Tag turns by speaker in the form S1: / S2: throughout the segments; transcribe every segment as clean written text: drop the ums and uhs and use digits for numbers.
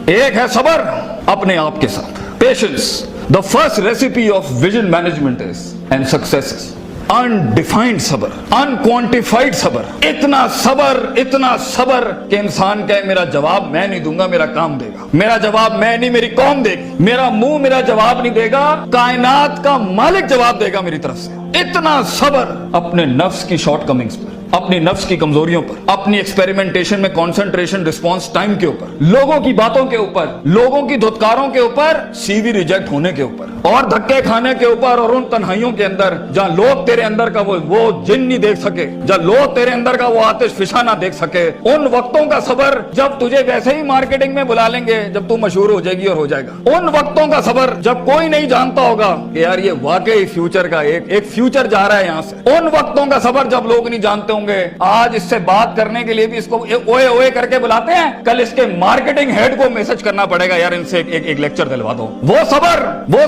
S1: ایک ہے صبر اپنے آپ کے ساتھ, patience. The first recipe of vision management is and success is undefined صبر, unquantified صبر. اتنا صبر کہ انسان کہے میرا جواب میں نہیں دوں گا, میرا کام دے گا. میرا جواب میں نہیں, میری قوم دے گی. میرا منہ میرا جواب نہیں دے گا, کائنات کا مالک جواب دے گا میری طرف سے. اتنا صبر اپنے نفس کی شارٹ کمنگز پر, اپنی نفس کی کمزوریوں پر, اپنی ایکسپیریمنٹیشن میں کنسنٹریشن رسپانس ٹائم کے اوپر, لوگوں کی باتوں کے اوپر, لوگوں کی دھتکاروں کے اوپر, سی وی ریجیکٹ ہونے کے اوپر, اور دھکے کھانے کے اوپر, اور ان تنہائیوں کے اندر جہاں لوگ تیرے اندر کا وہ جن نہیں دیکھ سکے, جہاں لوگ تیرے اندر کا وہ آتش فشاں نہ دیکھ سکے. ان وقتوں کا صبر جب تجھے ویسے ہی مارکیٹنگ میں بلا لیں گے جب تو مشہور ہو جائے گی اور ہو جائے گا. ان وقتوں کا صبر جب کوئی نہیں جانتا ہوگا کہ یار یہ واقعی فیوچر کا ایک فیوچر جا رہا ہے یہاں سے. ان وقتوں کا صبر جب لوگ نہیں جانتے ہوں گے. آج اس سے بات کرنے کے لیے بھی اس کو اوئے اوئے کر کے بلاتے ہیں, کل اس کے مارکیٹنگ ہیڈ کو میسج کرنا پڑے گا یار ان سے ایک لیکچر دلوا دو. وہ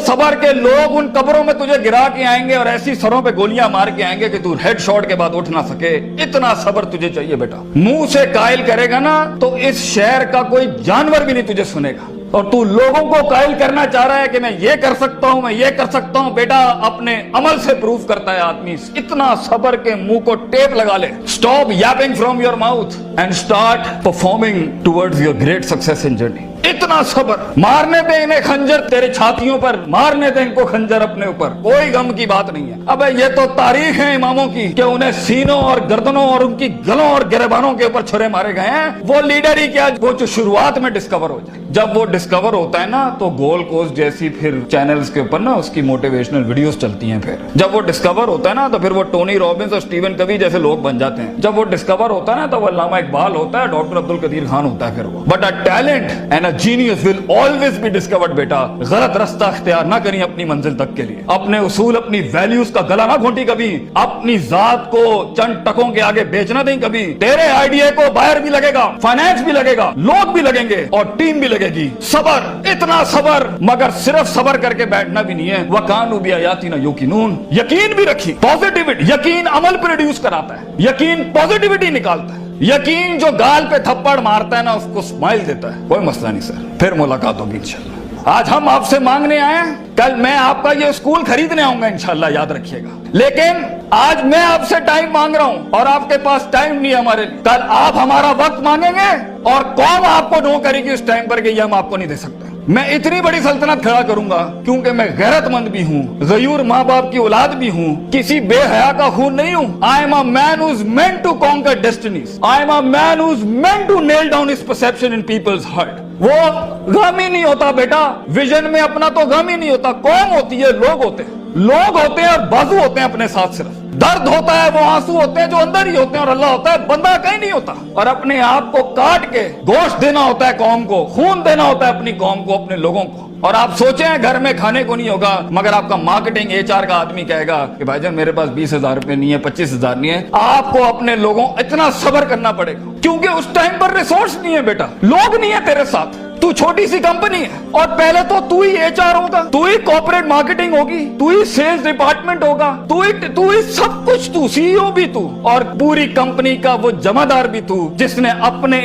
S1: صبر کے لوگ ان قبروں میں تجھے گرا کے آئیں گے اور ایسی سروں پہ گولیاں مار کے آئیں گے کہ تو ہیڈ شاٹ کے بعد اٹھ نہ سکے. اتنا صبر تجھے چاہیے بیٹا. منہ سے قائل کرے گا نا تو اس شہر کا کوئی جانور بھی نہیں تجھے سنے گا, اور تو لوگوں کو قائل کرنا چاہ رہا ہے کہ میں یہ کر سکتا ہوں, میں یہ کر سکتا ہوں. بیٹا اپنے عمل سے پروف کرتا ہے آدمی. اتنا صبر کے منہ کو ٹیپ لگا لے. Stop yapping from your mouth and start performing towards your great success in journey. اتنا صبر. مارنے دے انہیں خنجر تیرے چھاتیوں پر, مارنے دے ان کو خنجر اپنے اوپر, کوئی غم کی بات نہیں ہے. ابے یہ تو تاریخ ہے اماموں کی کہ انہیں سینوں اور گردنوں اور ان کی گلوں اور گریبانوں کے اوپر چھرے مارے گئے ہیں. وہ لیڈر ہی کیا وہ جو شروعات میں ڈسکور ہو جائے. جب وہ ڈسکور ہوتا ہے نا تو گول کوسٹ جیسی پھر چینلز کے اوپر نا اس کی موٹیویشنل ویڈیوز چلتی ہیں. پھر جب وہ ڈسکور ہوتا ہے نا تو پھر وہ ٹونی رابنس اور سٹیون کوی جیسے لوگ بن جاتے ہیں. جب وہ ڈسکور ہوتا ہے نا تو وہ علامہ اقبال ہوتا ہے, ڈاکٹر عبد القدیر خان ہوتا ہے. پھر وہ but a talent and a genius will always be discovered. بیٹا غلط رستہ اختیار نہ کریں اپنی منزل تک کے لیے. اپنے اصول اپنی ویلیوز کا گلا نہ گھونٹی کبھی. اپنی ذات کو چند ٹکوں کے آگے بیچنا دیں کبھی. تیرے آئیڈیا کو باہر بھی لگے گا, فائنانس بھی لگے گا, لوگ بھی لگیں گے اور ٹیم بھی لگے گی. صبر, اتنا صبر. مگر صرف صبر کر کے بیٹھنا بھی نہیں ہے. وَكَانُوا بِآيَاتِنَا يُوقِنُونَ. یقین بھی رکھی. پازیٹیوٹی, یقین عمل پروڈیوس کراتا ہے. یقین پازیٹیوٹی نکالتا ہے. یقین جو گال پہ تھپڑ مارتا ہے نا اس کو اسمائل دیتا ہے. کوئی مسئلہ نہیں سر, پھر ملاقات ہوگی انشاءاللہ. آج ہم آپ سے مانگنے آئے ہیں, کل میں آپ کا یہ اسکول خریدنے آؤں گا انشاءاللہ, یاد رکھیے گا. لیکن آج میں آپ سے ٹائم مانگ رہا ہوں اور آپ کے پاس ٹائم نہیں ہے ہمارے لیے. کل آپ ہمارا وقت مانگیں گے اور قوم آپ کو نو کرے گی اس ٹائم پر کہ یہ ہم آپ کو نہیں دے سکتے. میں اتنی بڑی سلطنت کھڑا کروں گا کیونکہ میں غیرت مند بھی ہوں, غیور ماں باپ کی اولاد بھی ہوں, کسی بے حیا کا خون نہیں ہوں. I am a man who's meant to conquer destinies. I am a man who's meant to nail down his perception in people's heart. وہ غم ہی نہیں ہوتا بیٹا, ویژن میں اپنا تو غم ہی نہیں ہوتا. قوم ہوتی ہے, لوگ ہوتے ہیں, لوگ ہوتے ہیں اور بازو ہوتے ہیں اپنے ساتھ. صرف درد ہوتا ہے, وہ آنسو ہوتے ہیں جو اندر ہی ہوتے ہیں, اور اللہ ہوتا ہے بندہ کہیں نہیں ہوتا. اور اپنے آپ کو کاٹ کے گوشت دینا ہوتا ہے قوم کو, خون دینا ہوتا ہے اپنی قوم کو, اپنے لوگوں کو. اور آپ سوچیں گھر میں کھانے کو نہیں ہوگا مگر آپ کا مارکیٹنگ HR کا آدمی کہے گا کہ بھائی جان میرے پاس 20,000 روپے نہیں ہے, 25,000 نہیں ہے. آپ کو اپنے لوگوں اتنا صبر کرنا پڑے گا کیونکہ اس ٹائم پر ریسورس نہیں ہے بیٹا, لوگ نہیں ہے تیرے ساتھ. تو چھوٹی سی کمپنی ہے اور پہلے تو ہی HR ہوگا, تو ہی کارپوریٹ مارکیٹنگ ہوگی, تو ہی سیلز ڈپارٹمنٹ ہوگا, تو ہی سب کچھ, تو CEO بھی تو, اور پوری کمپنی کا وہ جمع دار بھی تو جس نے اپنے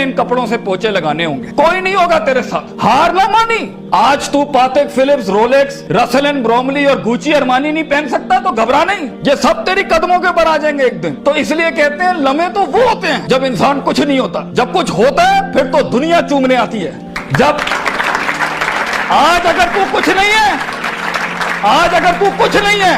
S1: ان کپڑوں سے پوچے لگانے ہوں گے. کوئی نہیں ہوگا تیرے ساتھ. ہار نہ مانی. آج تو پاتیک فلپس, رولیکس, رسل اینڈ بروملی اور گوچی ارمانی نہیں پہن سکتا تو گھبرا نہیں, یہ سب تیری قدموں کے اوپر آ جائیں گے ایک دن. تو اس لیے کہتے ہیں لمحے تو وہ ہوتے ہیں جب انسان کچھ نہیں ہوتا, جب کچھ ہوتا ہے پھر تو دنیا چومنے آتی ہے. جب آج اگر تو کچھ نہیں ہے,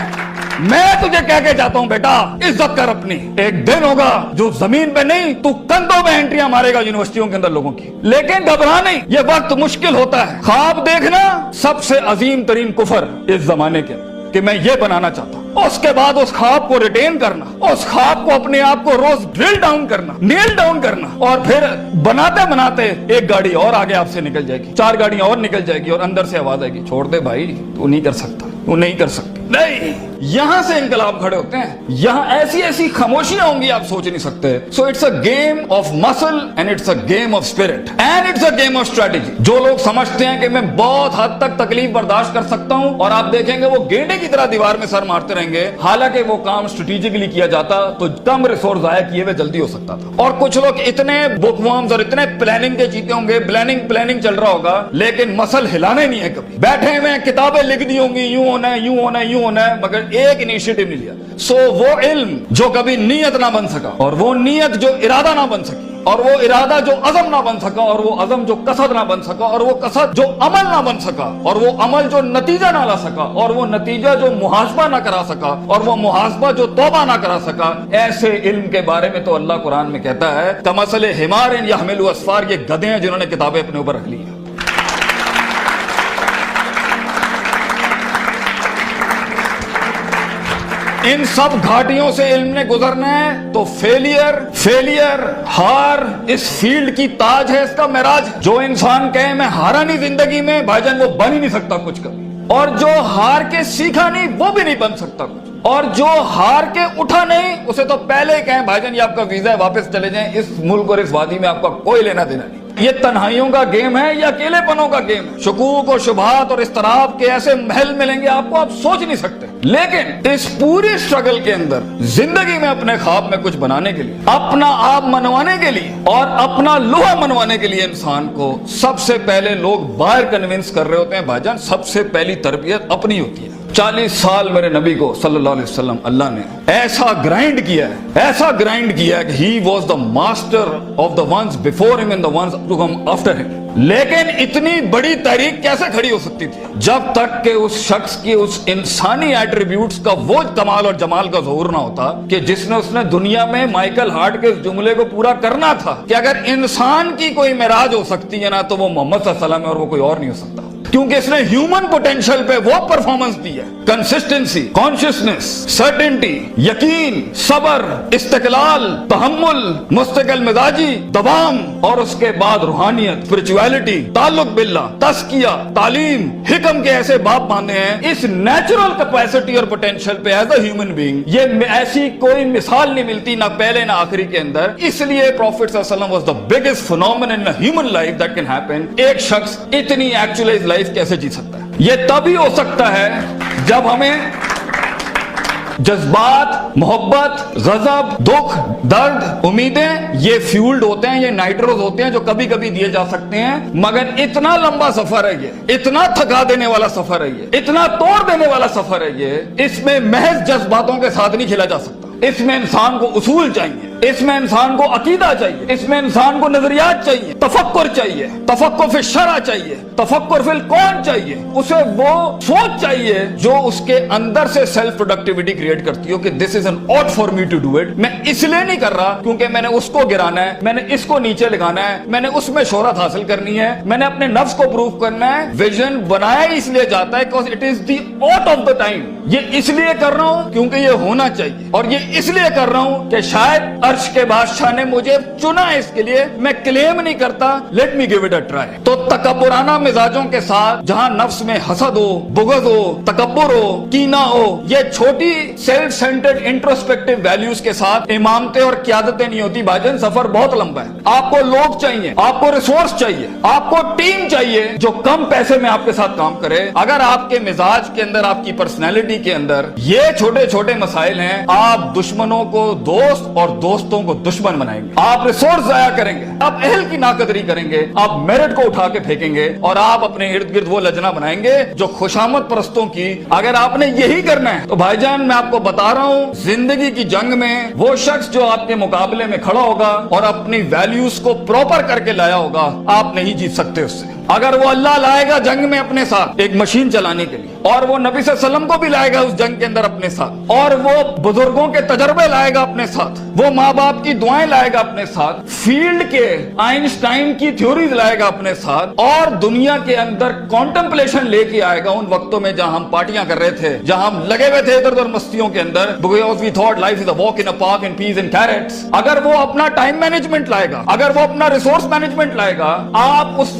S1: میں تجھے کہہ کے جاتا ہوں بیٹا عزت کر اپنی. ایک دن ہوگا جو زمین پہ نہیں تو کندھوں پہ انٹریاں مارے گا یونیورسٹیوں کے اندر لوگوں کی. لیکن گھبرا نہیں, یہ وقت مشکل ہوتا ہے. خواب دیکھنا سب سے عظیم ترین کفر اس زمانے کے کہ میں یہ بنانا چاہتا ہوں. اس کے بعد اس خواب کو ریٹین کرنا, اس خواب کو اپنے آپ کو روز ڈرل ڈاؤن کرنا, نیل ڈاؤن کرنا, اور پھر بناتے ایک گاڑی اور آگے آپ سے نکل جائے گی, 4 گاڑیاں اور نکل جائے گی, اور اندر سے آواز آئے گی چھوڑ دے بھائی, تو نہیں کر سکتا, تو نہیں کر سکتی. نہیں, یہاں سے انقلاب کھڑے ہوتے ہیں. یہاں ایسی ایسی خاموشیاں ہوں گی آپ سوچ نہیں سکتے. So it's a game of muscle and it's a game of spirit and it's a game of strategy. جو لوگ سمجھتے ہیں کہ میں بہت حد تک تکلیف برداشت کر سکتا ہوں, اور آپ دیکھیں گے وہ گینڈے کی طرح دیوار میں سر مارتے رہیں گے, حالانکہ وہ کام اسٹریٹجکلی کیا جاتا تو کم ریسورس ضائع کیے ہوئے جلدی ہو سکتا تھا. اور کچھ لوگ اتنے بک ورمز اور اتنے پلاننگ کے چیتے ہوں گے, پلاننگ چل رہا ہوگا, لیکن مسل ہلانے نہیں ہے, کبھی بیٹھے ہوئے کتابیں لکھ دی ہوں گی یوں ہونا ہے یوں ہونا ہے یوں ہونا ہے, مگر ایک انیشیٹو نہیں لیا. سو وہ علم جو کبھی نیت نہ بن سکا, اور وہ نیت جو ارادہ نہ بن سکی, اور وہ ارادہ جو عزم نہ بن سکا, اور وہ عزم جو قصد نہ بن سکا, اور وہ قصد جو عمل نہ بن سکا, اور وہ عمل جو نتیجہ نہ لا سکا, اور وہ نتیجہ جو محاسبہ نہ کرا سکا, اور وہ محاسبہ جو توبہ نہ کرا سکا, ایسے علم کے بارے میں تو اللہ قرآن میں کہتا ہے کمثل حمار یحمل اسفار, یہ گدھے ہیں جنہوں نے کتابیں اپنے اوپر رکھ لی ہیں. ان سب گھاٹیوں سے علم نے گزرنا ہے تو فیلئر ہار اس فیلڈ کی تاج ہے, اس کا معراج. جو انسان کہے میں ہارا نہیں زندگی میں, بھائی جان وہ بن ہی نہیں سکتا کچھ کبھی. اور جو ہار کے سیکھا نہیں وہ بھی نہیں بن سکتا کچھ. اور جو ہار کے اٹھا نہیں اسے تو پہلے ہی کہیں بھائی جان یہ آپ کا ویزا ہے, واپس چلے جائیں, اس ملک اور اس وادی میں آپ کا کوئی لینا دینا نہیں. یہ تنہائیوں کا گیم ہے یا اکیلے پنوں کا گیم ہے. شکوک اور شبہات اور اضطراب کے ایسے محل ملیں گے آپ کو, آپ سوچ نہیں سکتے. لیکن اس پوری اسٹرگل کے اندر زندگی میں اپنے خواب میں کچھ بنانے کے لیے, اپنا آپ منوانے کے لیے, اور اپنا لوہا منوانے کے لیے انسان کو سب سے پہلے لوگ باہر کنونس کر رہے ہوتے ہیں. بھائی جان سب سے پہلی تربیت اپنی ہوتی ہے. 40 سال میرے نبی کو صلی اللہ علیہ وسلم اللہ نے ایسا گرائنڈ کیا ہے کہ he was the master of the ones before him and the ones to come after him. لیکن اتنی بڑی تحریک کیسے کھڑی ہو سکتی تھی جب تک کہ اس شخص کی اس انسانی ایٹریبیوٹس کا وہ کمال اور جمال کا ظہور نہ ہوتا کہ جس نے دنیا میں مائیکل ہارٹ کے اس جملے کو پورا کرنا تھا کہ اگر انسان کی کوئی معراج ہو سکتی ہے نا تو وہ محمد صلی اللہ علیہ وسلم ہے, اور وہ کوئی اور نہیں ہو سکتا. کیونکہ اس نے ہیومن پوٹینشل پہ وہ پرفارمنس دی ہے, کنسسٹنسی, کانشیسنس, سرٹنٹی, یقین, صبر, استقلال, تحمل, مستقل مزاجی, دوام, اور اس کے بعد روحانیت, اسپرچویلٹی, تعلق باللہ, تزکیہ, تعلیم, حکم کے ایسے باب باندھے ہیں. اس نیچرل کیپیسٹی اور پوٹینشل پہ ایز اے ہیومن بینگ یہ ایسی کوئی مثال نہیں ملتی, نہ پہلے نہ آخری کے اندر. اس لیے پروفٹ صلی اللہ علیہ وسلم was the biggest phenomenon in human life that can happen. ایک شخص اتنی ایکچوئلائز لائف کیسے جی سکتا ہے؟ یہ تبھی ہو سکتا ہے جب ہمیں جذبات, محبت, غضب, دکھ, درد, امیدیں یہ فیولڈ ہوتے ہیں, یہ نائٹروز ہوتے ہیں جو کبھی کبھی دیے جا سکتے ہیں. مگر اتنا لمبا سفر ہے یہ, اتنا تھکا دینے والا سفر ہے یہ, اتنا توڑ دینے والا سفر ہے یہ. اس میں محض جذباتوں کے ساتھ نہیں کھیلا جا سکتا. اس میں انسان کو اصول چاہیے, اس میں انسان کو عقیدہ چاہیے, اس میں انسان کو نظریات چاہیے, تفکر چاہیے, تفکر فی الشرع چاہیے, تفکر فی الکون چاہیے. اسے وہ سوچ چاہیے جو اس کے اندر سے سیلف پروڈکٹیوٹی کریٹ کرتی ہو کہ this is an ought for me to do it. میں اس لیے نہیں کر رہا کیونکہ میں نے اس کو گرانا ہے, میں نے اس کو نیچے لگانا ہے, میں نے اس میں شہرت حاصل کرنی ہے, میں نے اپنے نفس کو پروف کرنا ہے. ویژن بنایا اس لیے جاتا ہے because it is the ought of the time. یہ اس لیے کر رہا ہوں کیونکہ یہ ہونا چاہیے, اور یہ اس لیے کر رہا ہوں کہ شاید عرش کے بادشاہ نے مجھے چنا ہے اس کے لیے. میں کلیم نہیں کرتا, let me give it a try. تو تکبرانہ مزاجوں کے ساتھ جہاں نفس میں حسد ہو, بغض ہو, تکبر ہو, کینہ ہو, یہ چھوٹی سیلف سینٹرڈ انٹروسپیکٹو ویلیوز کے ساتھ امامتیں اور قیادتیں نہیں ہوتی. بھاجن سفر بہت لمبا ہے. آپ کو لوگ چاہیے, آپ کو ریسورس چاہیے, آپ کو ٹیم چاہیے جو کم پیسے میں آپ کے ساتھ کام کرے. اگر آپ کے مزاج کے اندر, آپ کی پرسنالٹی کے اندر یہ چھوٹے چھوٹے مسائل ہیں, آپ دشمنوں کو دوست اور دوستوں کو دشمن بنائیں گے. آپ ریسورس ضائع کریں گے, آپ اہل کی ناقدری کریں گے, آپ میرٹ کو اٹھا کے پھینکیں گے, اور آپ اپنے ارد گرد وہ لجنا بنائیں گے جو خوشامد پرستوں کی. اگر آپ نے یہی کرنا ہے تو بھائی جان میں آپ کو بتا رہا ہوں, زندگی کی جنگ میں وہ شخص جو آپ کے مقابلے میں کھڑا ہوگا اور اپنی ویلیوز کو پراپر کر کے لایا ہوگا, آپ نہیں جیت سکتے اس سے. اگر وہ اللہ لائے گا جنگ میں اپنے ساتھ ایک مشین چلانے کے لیے, اور وہ نبی صلی اللہ علیہ وسلم کو بھی لائے گا اس جنگ کے اندر اپنے ساتھ, اور وہ بزرگوں کے تجربے لائے گا اپنے ساتھ, وہ ماں باپ کی دعائیں لائے گا اپنے ساتھ, فیلڈ کے آئنسٹائن کی تھیوریز لائے گا اپنے ساتھ, اور دنیا کے اندر کانٹمپلیشن لے کے آئے گا ان وقتوں میں جہاں ہم پارٹیاں کر رہے تھے, جہاں ہم لگے ہوئے تھے ادھر ادھر مستیوں کے اندر, because we thought life is a walk in a park and peas and carrots. اگر وہ اپنا ٹائم مینجمنٹ لائے گا, اگر وہ اپنا ریسورس مینجمنٹ لائے گا, آپ اس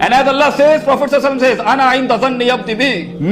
S1: And as Allah says, Prophet sallallahu alaihi wasallam says, "Ana inda zanni abdi bi."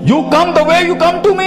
S1: You come the way you come to me